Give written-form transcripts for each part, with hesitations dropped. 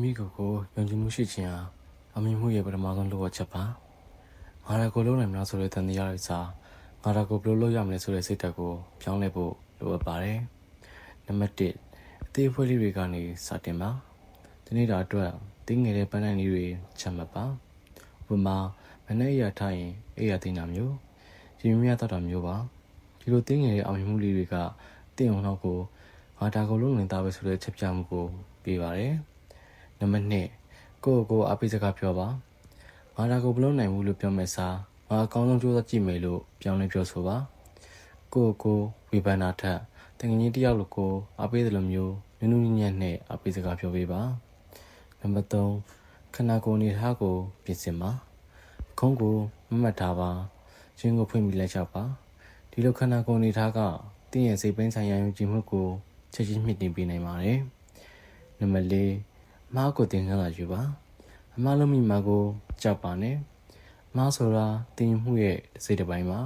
မိကိုယုံကြည်မှုရှိခြင်းဟာအမြင်မှုရဲ့ပထမဆုံးလိုအပ်ချက်ပါငါဒါကိုလုံးနိုင်မလားဆိုတဲ့တန်တရားတွေစားငါဒါကိုဘယ်လိုလုပ်ရမလဲဆိုတဲ့စိတ်ဓာတ်ကိုပြောင်းလဲဖို့လိုအပ်ပါတယ်နံပါတ်1အသေးအဖွဲလေးတွေကနေစတင်ပါဒီနေ့တာအတွက်တင်းငယ်တဲ့ပန်းတိုင်လေးတွေချမှတ်ပါဥပမာမနေ့ရထားရင်အေးရတင်တာမျိုးရေမြမြတောက်တာမျိုးပါဒီလိုတင်းငယ်တဲ့အမြင်မှုလေးတွေကတင်းအောင်တော့ကိုငါဒါကိုလုံးနိုင်တာပဲဆိုတဲ့ချက်ပြမှုကိုပေးပါတယ်နံပါတ်2ကိုအပိစကားပြောပါငါဒါကိုဘလို့နိုင်ဘူးလို့ပြောမယ်စားငါအကောင်းဆုံးကြိုးစားကြည့်မယ်လို့ပြောင်းလဲပြောဆိုပါကိုဝေဖန်တာထက်တကယ်ကြီးတယောက်လိုကိုအပိတယ်လို့မျိုးနုနုညံ့နဲ့အပိစကားပြောပေးပါနံပါတ်3ခန္ဓာကိုယ်အနေထားကိုပြင်ဆင်ပါခုံးကိုမှတ်ထားပါခြင်းကိုဖွင့်ပြီးလက်ချပါဒီလိုခန္ဓာကိုယ်အနေထားကတင်းရဲ့စိတ်ပိုင်းဆိုင်ရာယုံကြည်မှုကိုချက်ချင်းမြင့်တင်ပေးနိုင်ပါတယ်နံပါတ်4မားကိုတင်ခန်းလာယူပါအမားလုံးမိမာကိုကြောက်ပါနဲ့အမားဆိုတာတင်မှုရဲ့စိတ်တစ်ပိုင်းပါ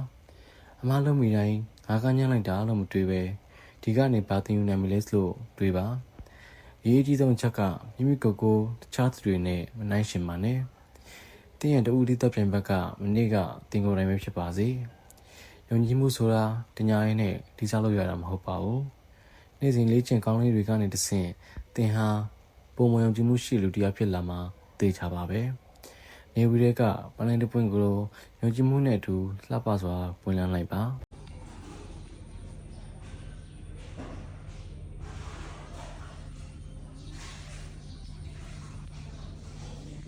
အမားလုံးမိတိုင်းငါကညံ့လိုက်တာလို့မတွေးပဲဒီကနေဘာတင်ယူနိုင်မလဲလို့တွေးပါအရေးကြီးဆုံးချက်ကမိမိကိုယ်တခြားသူတွေနဲ့မနိုင်ရှင်ပါနဲ့တင်ရဲ့တူဦးဒီတပ်ပြန်ဘက်ကမနေ့ကတင်ကိုယ်တိုင်းပဲဖြစ်ပါစေယုံကြည်မှုဆိုတာတညာရင်းနဲ့ဒီစားလို့ရတာမဟုတ်ပါဘူးနေ့စဉ်လေ့ကျင့်ကောင်းလေးတွေကနေတဆင့်တင်ဟာပုံမှန်ယုံကြည်မှုရှိလူတရားဖြစ်လာမှာသိချပါပဲနေဝီရဲကပန်းလိုင်းတစ်ပွင့်ကိုယုံကြည်မှုနဲ့အတူလှပစွာပွင့်လန်းလိုက်ပါ